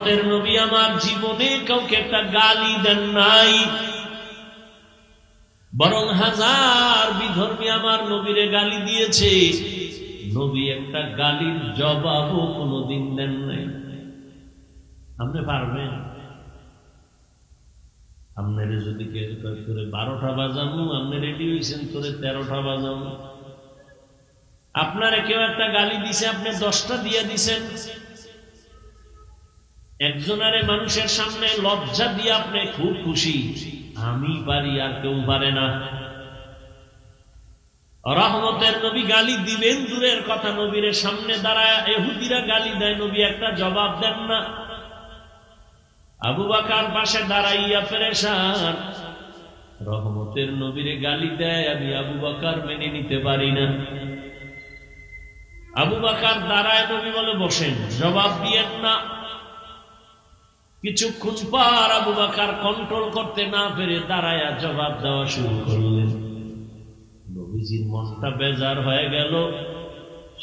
নবী আমার জীবনে কাউকে একটা গালি দেন নাই, বরং হাজার বিধর্মী আমার নবীরে গালি দিয়েছে, নবী একটা গালির জবাবও কোনোদিন দেন নাই। আপনি পারবেন? আপনারে যদি কেউ করে 12টা বাজাবো, আপনি রেডি হয়েছেন তোরে 13টা বাজাবো। আপনারে কেউ একটা গালি দিছে, আপনি 10টা দিয়ে দিছেন। একজনারে মানুষের সামনে লজ্জা দিয়ে আপনি খুব খুশি, আমি পারি আর কেউ পারে না। রহমতের নবী গালি দিবেন দূরের কথা, নবীর সামনে দাঁড়ায় ইহুদিরা গালি দেয়, নবী একটা জবাব দেন না। আবু বকর পাশে দাঁড়াইয়া পেরেশান, রহমতের নবীরে গালি দেয়, আমি আবু বকর মেনে নিতে পারি না। আবু বকর দাঁড়ায়, নবী বলে বসেন, জবাব দিয়েন না। কিছুক্ষণ পর আবু বকর কন্ট্রোল করতে না পেরে দাঁড়ায়া জবাব দেওয়া শুরু করলেন। নবীজির মনটা বেজার হয়ে গেল।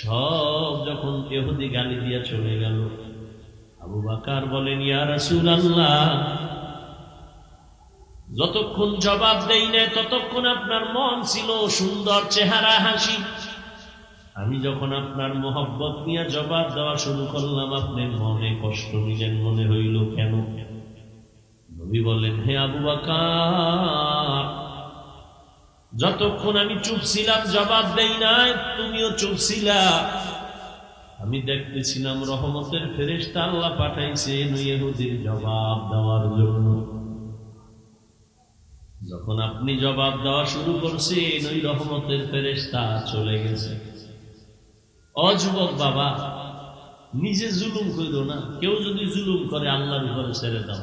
সব যখন ইহুদি গালি দিয়া চলে গেল, আবু বকর বলেন, ইয়া রাসূলুল্লাহ, যতক্ষণ জবাব দেই না ততক্ষণ আপনার মন ছিল সুন্দর, চেহারা হাসি। আমি যখন আপনার মোহব্বত নিয়ে জবাব দেওয়া শুরু করলাম, আপনার মনে কষ্ট নিলেন, মনে হইল কেন? নবী বললেন, হে আবু বকর, যতক্ষণ আমি চুপ ছিলাম, জবাব দেই নাই, তুমিও চুপ ছিলা। আমি দেখতেছিলাম রহমতের ফেরেশতা আল্লাহ পাঠাইছেন ইহুদির জবাব দেওয়ার জন্য। যখন আপনি জবাব দেওয়া শুরু করছেন, ওই রহমতের ফেরেশতা চলে গেছে। অযুবক বাবা, নিজে জুলুম করো না। কেউ যদি জুলুম করে আল্লাহর উপরে ছেড়ে দাও,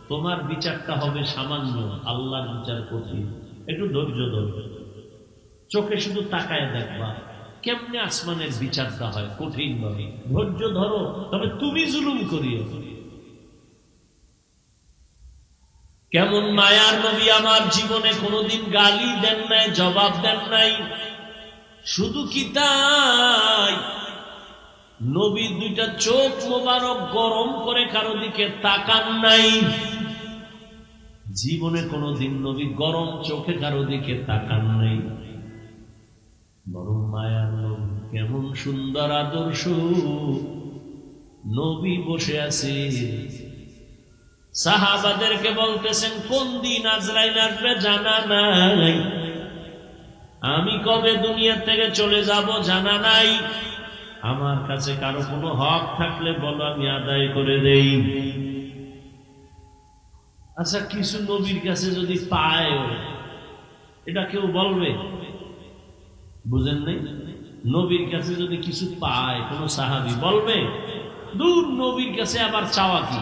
তোমার বিচারটা হবে সামান্য, আল্লাহর বিচার কঠিন। একটু ধৈর্য ধরো, চোখে শুধু তাকায় দেখবা কেমনে আসমানের বিচারটা হয়, কঠিন ভাবে। ধৈর্য ধরো, তবে তুমি জুলুম করিও। কেমন মায়ার নবী আমার জীবনে কোনোদিন গালি দেন নাই, জবাব দেন নাই। শুধু কি তাই, নবী দুইটা চোখ মোবারক গরম করে কারো দিকে তাকান নাই। জীবনে কোনোদিন নবী গরম চোখে কারো দিকে তাকান নাই। বরং মায়ার নবী, কেমন সুন্দর আদর্শ। নবী বসে আছে, সাহাবাদেরকে বলতেছেন, কোন দিন আজরাইল আসবে জানা নাই, আমি কবে দুনিয়া থেকে চলে যাব জানা নাই। আমার কাছে কারো কোনো হক থাকলে বলো, আমি আদায় করে দেই। আচ্ছা, কিছু নবীর কাছে যদি পায়, এটা কেউ বলবে? বুঝেন নাই? নবীর কাছে যদি কিছু পায়, কোন সাহাবী বলবে? দূর, নবীর কাছে আবার চাওয়া কি?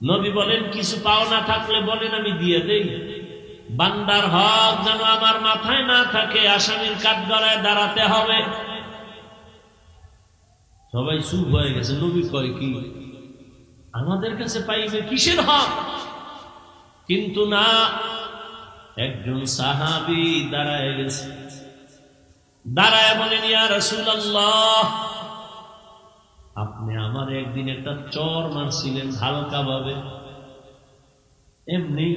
নবী বলেন, কিছু পাও না থাকলে বলেন, আমি দিয়ে দেই। বান্দার হক যেন আমার মাথায় না থাকে, আসামির কাঠগড়ায় দাঁড়াতে হবে। সবাই চুপ হয়ে গেছে। নবী কয় কি, আমাদের কাছে পাইবে কিসের হক? কিন্তু না, একজন সাহাবী দাঁড়ায় গেছে, দাঁড়ায় বলেন, ইয়া রাসূলুল্লাহ, আপনি আমার একদিন একটা চর মারছিলেন হালকা ভাবে, এমনি।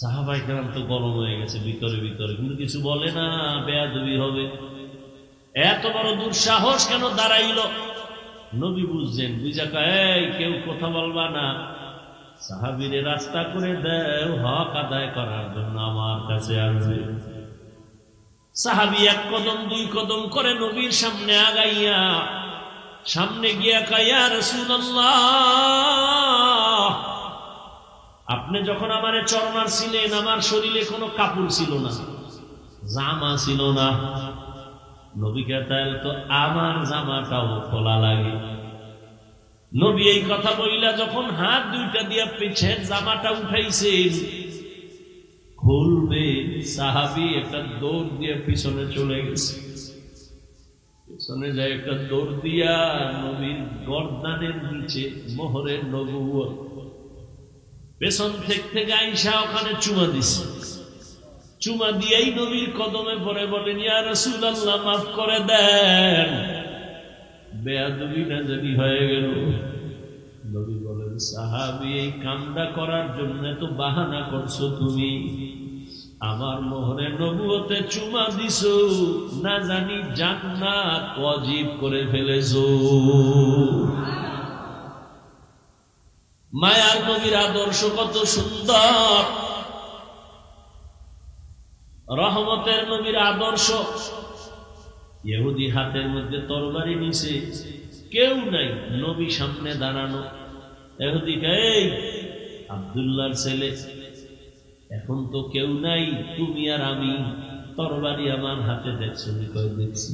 সাহাবায়ে কেরাম তো গরম হয়ে গেছে ভিতরে ভিতরে, কিন্তু কিছু বলে না, বেয়াদবি হবে। এত বড় দুঃসাহস কেন দাঁড়াইল? নবী বুঝছেন, বুঝা কয়, কেউ কথা বলবা না, সাহাবীরে রাস্তা করে দেও, হক আদায় করার জন্য আমার কাছে আসবে। সাহাবী এক কদম দুই কদম করে নবীর সামনে আগাইয়া, সামনে গিয়া কয়, ইয়া রাসূলুল্লাহ, আপনি যখন আমারে চর মারছিলেন, আমার শরীরে কোনো কাপড় ছিল না, জামা ছিল না। নবী কয়, তো আমার জামাটাও খোলা লাগে। নবী এই কথা বইলা যখন হাত দুইটা দিয়া পিছের জামাটা উঠাইছেন, খুলবে, সাহাবী একটা দৌড় দিয়ে পিছনে চলে গেছে। পিছনে যায় একটা দৌড় দিয়া নবীর গর্দানের নিচে মোহরের নবুয়ত, পেছন থেকে আইসা ওখানে চুমা দিছে। চুমা দিয়েই নবীর কদমে পড়ে বলেন, ইয়া রাসূলুল্লাহ, মাফ করে দেন, বেয়াদবি না জানি হয়ে গেল। নবী বলেন, সাহাবী, এই কামটা করার জন্য তো বাহানা করছো তুমি, আমার মোহরে নবুয়তে চুমা দিছো, না জানি জান্নাত ওয়াজিব করে ফেলেছো। মায়ার নবীর আদর্শ কত সুন্দর, রহমতের নবীর আদর্শ। ইহুদি হাতের মধ্যে তরবারি নিছে, কেউ নাই, নবী সামনে দাঁড়ানো। ইহুদি এই আব্দুল্লাহর ছেলে, এখন তো কেউ নাই, তুমি আর আমি, তরবারি আমার হাতে দেখছো? দেখছি।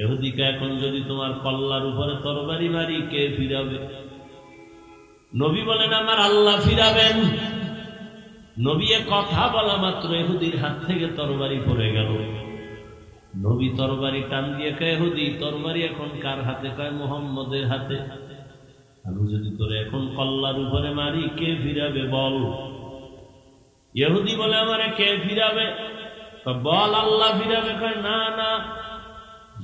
ইহুদিকে এখন যদি তোমার কল্লার উপরে তরবারি মারি, কে ফিরাবে? নবী বলেন, আমার আল্লাহ ফিরাবেন। নবী কথা বলা মাত্র ইহুদির হাত থেকে তরবারি পড়ে গেল। নবী তরবারি টান দিয়ে কয়, ইহুদি, তরবারি এখন কার হাতে? কয়, মুহাম্মদের হাতে। আমি যদি তোরে এখন কল্লার উপরে মারি, কে ফিরাবে বল? ইহুদি বলে, আমারে কে ফিরাবে? বল, আল্লাহ ফিরাবে। কয়, না না,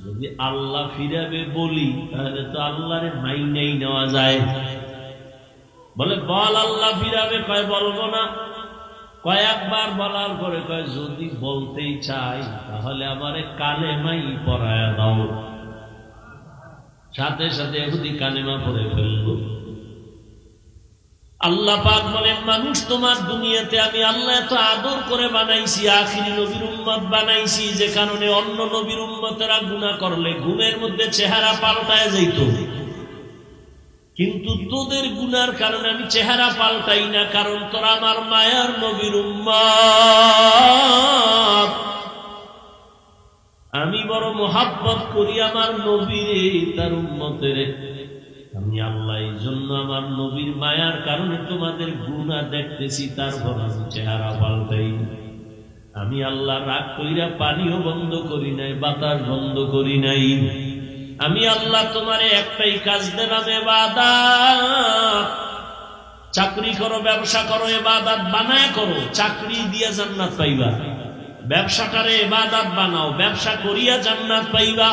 যদি আল্লাহ ফিরাবে বলি, তাহলে তো আল্লাহরে মাইনাই নেওয়া যায়। বলে, বল আল্লাহ ফিরাবে। কয়, বলবো না। কয়েকবার বলার পরে কয়, যদি বলতেই চাই তাহলে আমারে কালেমাই পড়ায়া দাও। সাথে সাথে ইহুদি কালেমা পড়ে ফেলল। আল্লাহ পাক বলেন, মানুষ তোমার দুনিয়াতে আমি আল্লাহ এত আদর করে বানাইছি, আখিরি নবীর উম্মত বানাইছি, যে কারণে অন্য নবীর উম্মতেরা গুনাহ করলে ঘুমের মধ্যে চেহারা পাল্টায় যাইত, কিন্তু তোদের গুনার কারণে আমি চেহারা পাল্টাই না, কারণ তোরা আমার মায়ার নবীর উম্মত। আমি বড় মোহাব্বত করি আমার নবীরে, তার উম্মতের। আমি আল্লাহ এই জন্য আমার নবীর মায়ার কারণে তোমাদের গুনাহ দেখতেছি, তারপর আমি চেহারা পাল্টাই। আমি আল্লাহ রাগ কইরা পানিও বন্ধ করি নাই, বাতাস বন্ধ করি নাই। আমি আল্লাহ তোমারে একটাই কাজ দিলাম, ইবাদত। চাকরি করো, ব্যবসা করো, ইবাদত বানায় করো, চাকরি দিয়া জান্নাত পাইবা। ব্যবসাটারে ইবাদত বানাও, ব্যবসা করিয়া জান্নাত পাইবা।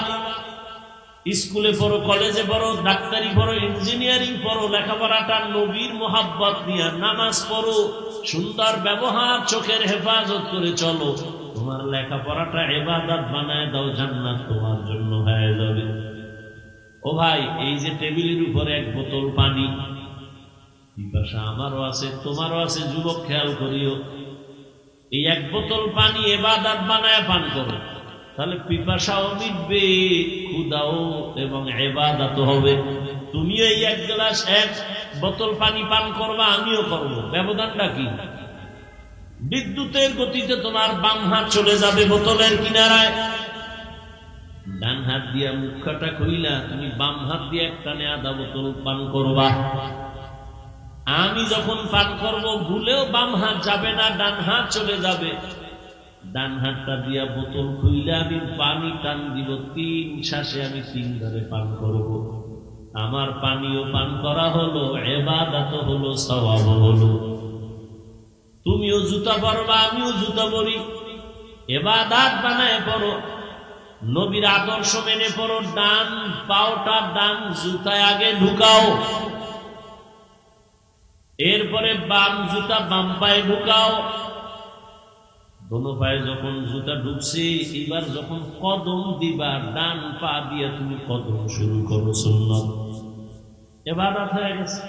স্কুলে পড়ো, কলেজে পড়ো, ডাক্তারি পড়ো, ইঞ্জিনিয়ারিং পড়ো, লেখাপড়াটা নবীর মোহাব্বত নিয়ে, নামাজ পড়ো, সুন্দর ব্যবহার, চোখের হেফাজত করে চলো। তোমার লেখাপড়াটা ইবাদত বানায় দাও, জান্নাত তোমার জন্য হয়ে যাবে। ও ভাই, এই যে টেবিলের উপরে এক বোতল পানি, পিপাসা আমারও আছে, তোমারও আছে, যুবক খেয়াল করিও। এই এক বোতল পানি ইবাদত বানায় পান করো, তাহলে পিপাসাও মিটবে, ক্ষুধাও এবং ইবাদতও হবে। তুমিও এই এক গ্লাস, এক বোতল পানি পান করবা, আমিও করবো, ব্যবধানটা কি? বিদ্যুতের গতিতে তোমার বাম হাত চলে যাবে বোতলের কিনারায়, ডান হাত দিয়া মুখটা খুইলা তুমি বাম হাত দিয়ে একটানে আধা বোতল পান করবা। আমি যখন পান করব, ভুলেও বাম হাত যাবে না, ডান হাত চলে যাবে। ডান হাতটা দিয়া বোতল খুইলে আমি পানি টান দিব, 3 শ্বাসে আমি 3 ধরে পান করব। আমার পানিও পান করা হলো, ইবাদত হলো, সওয়াব হলো। তুমিও জুতা পরবা, আমিও জুতা পরি, ইবাদত বানায় পড়ো, নবীর আদর্শ মেনে পড়ো। ডান পাওটা ডান জুতায় আগে ঢুকাও, এরপরে বাম জুতা বাম পায়ে ঢুকাও। দোনো পায়ে যখন জুতা ঢুকছে, এবার যখন কদম দিবা, ডান পা দিয়ে তুমি কদম শুরু করো, সুন্নাত। ইবাদত হয়ে গেছে।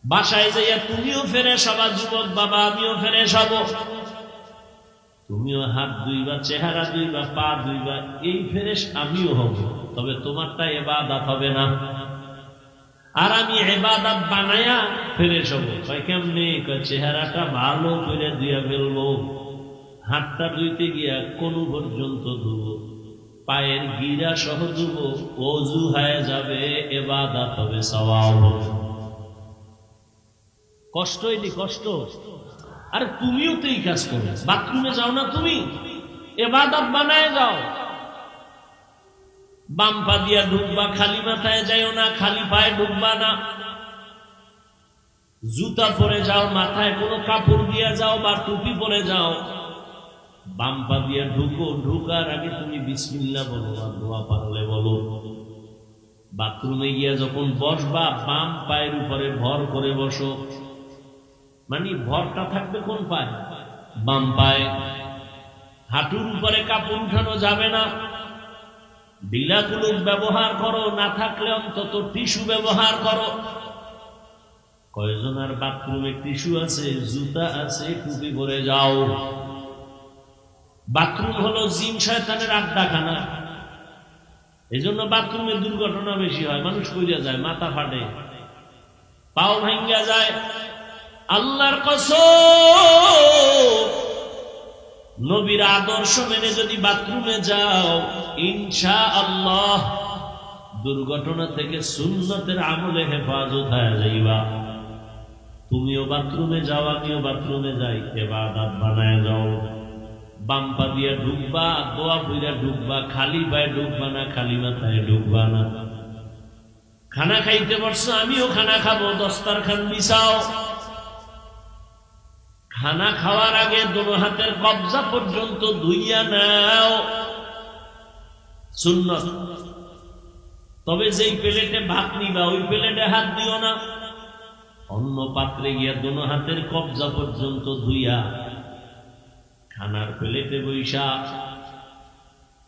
বাসায় যাইয়া তুমিও ফ্রেশ হবা, যুবক বাবা, আমিও ফ্রেশ হব। তুমিও হাত ধুইবা, চেহারা ধুইবা, পা ধুইবা, এই ফ্রেশ আমিও হব। তবে তোমারটা ইবাদত হবে না, আর আমি ইবাদত বানায়া ফ্রেশ হব। কেমনে? চেহারাটা ভালো করে ধুইয়া ফেলবো, হাতটা ধুইতে গিয়া কোন পর্যন্ত ধুবো, পায়ের গিরা সহ ধুবো, ওযু হয়ে যাবে, ইবাদত হবে, সওয়াব হবে। কষ্ট হইনি, কষ্ট। আর তুমিও তো এই কাজ করো, বাথরুমে যাও না তুমি, ইবাদত বানায় যাও। বাম পা দিয়া ঢুকবা, খালি মাথায় যাইও না, খালি পায়ে ঢুকবা না। জুতা পরে যাও, মাথায় কোনো কাপড় দিয়া যাও বা টুপি পরে যাও। বাম পা দিয়া ঢুকো, ঢুকার আগে তুমি বিসমিল্লাহ বলো, আর দোয়া পারলে বলো। বাথরুমে গিয়া যখন বসবা বাম পায়ের উপরে ভর করে বসো, মানে ভরটা থাকবে কোন পায়ে? বাম পায়ে। হাঁটুর উপরে কাপড় উঠানো যাবে না। ঢিলা কুলুক ব্যবহার করো, না থাকলে অন্তত টিস্যু ব্যবহার করো। কয়জনের বাথরুমে টিস্যু আছে, জুতা আছে, টুপি পরে যাও। বাথরুম হলো জিন শয়তানের আড্ডাখানা। এই জন্য বাথরুমে দুর্ঘটনা বেশি হয়, মানুষ কইরা যায়, মাথা ফাটে, পাও ভাঙ্গা যায়। আল্লাহর কসম, নবীর আদর্শ মেনে যদি বাথরুমে যাও, ইনশাআল্লাহ দুর্ঘটনা থেকে সুন্নতের আমলে হেফাজত হয়ে যাইবা। তুমিও বাথরুমে যাও, আমিও বাথরুমে যাই, ইবাদত বানায় যাও। বাম পা দিয়া ঢুকবা, দোয়া পইরা ঢুকবা, খালি পায়ে ঢুকবা না, খালি মাথায় ঢুকবা না। খানা খাইতে বসছো, আমিও খানা খাবো, দস্তারখান বিছাও। খানা খাওয়ার আগে দোনো হাতের কবজা পর্যন্ত ধুইয়া নাও, সুন্নত। তবে যেই প্লেটে ভাত নিবা ওই প্লেটে হাত দিও না। অন্য পাত্রে গিয়া দোনো হাতের কবজা পর্যন্ত ধুইয়া খানার প্লেটে বৈশা।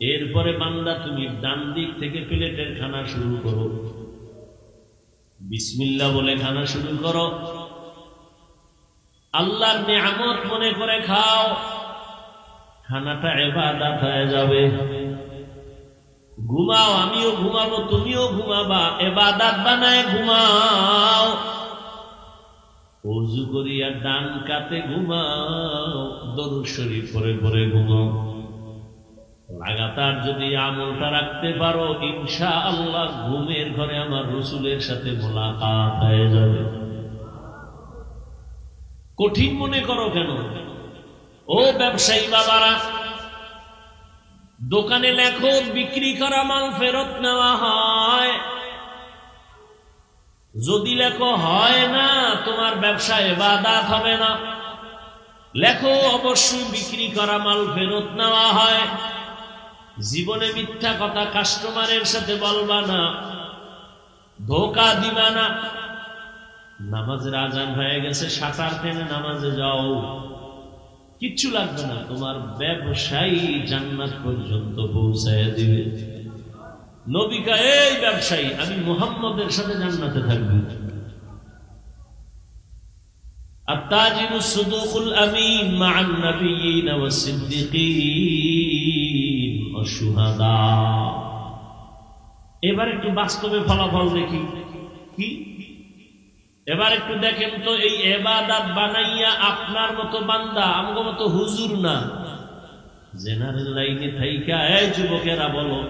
এরপরে বান্দা তুমি ডান দিক থেকে প্লেটের খানা শুরু করো, বিসমিল্লাহ বলে খানা শুরু করো। আল্লাহর নিয়ামত মনে করে খাও, খানাটা ইবাদত হয়ে যাবে। ঘুমাও, আমিও ঘুমাবো, তুমিও ঘুমাবা, ইবাদত বানায় ঘুমাও। ওযু করিয়া ডান কাতে ঘুমাও, দরুদ শরীফ পড়ে পড়ে ঘুমাও। লাগাতার যদি আমলটা রাখতে পারো, ইনশাআল্লাহ ঘুমের ঘরে আমার রাসূলের সাথে মোলাকাত হয়ে যাবে। কঠিন মনে করো কেন? ও ব্যবসায়ী বাবারা, দোকানে লেখো বিক্রি করা মাল ফেরত নেওয়া হয়। যদি লেখো হয় না, তোমার ব্যবসা ইবাদত হবে না। লেখো অবশ্যই বিক্রি করা মাল ফেরত নেওয়া হয়। জীবনে মিথ্যা কথা কাস্টমারের সাথে বলবা না, ধোঁকা দিবা না। নামাজের আজান হয়ে গেছে, শাটার টেনে নামাজে যাও, কিচ্ছু লাগবে না, তোমার ব্যবসায়ী জান্নাত পর্যন্ত পৌঁছায় দিবে। নবী কয়, এই ব্যবসায়ী, আমি মুহাম্মদের সাথে জান্নাতে থাকব। আত-তাজিরুস সুদুকুল আমিন মা'আন নাবিয়্যিন ওয়াস সিদ্দিকিন ওয়াশ শুহাদা। এবার একটু বাস্তবে ফলাফল দেখি। কি? এবার একটু দেখেন তো, এই ইবাদত বানাইয়া আপনার মতো বান্দা, আমগো মতো হুজুর না, জেনারেল লাইনে থাইকা, এই যুবকেরা বলো,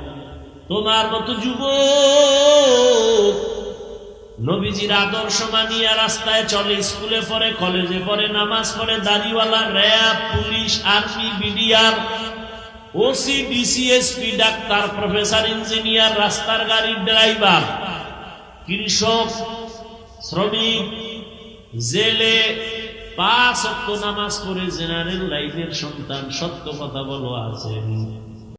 তোমার মতো যুবক নবীজির আদর্শ মানিয়া রাস্তায় চলে, স্কুলে পড়ে, কলেজে পড়ে, নামাজ পড়ে, দাড়িওয়ালা, RAB, police, army, BDR, OC, DC, SP, doctor, professor, engineer, রাস্তার গাড়ির ড্রাইভার, কৃষক, শ্রমিক, জেলে, 5 ওয়াক্ত নামাজ পড়ে জেনারেল লাইফের সন্তান, সত্য কথা বলো আছেন?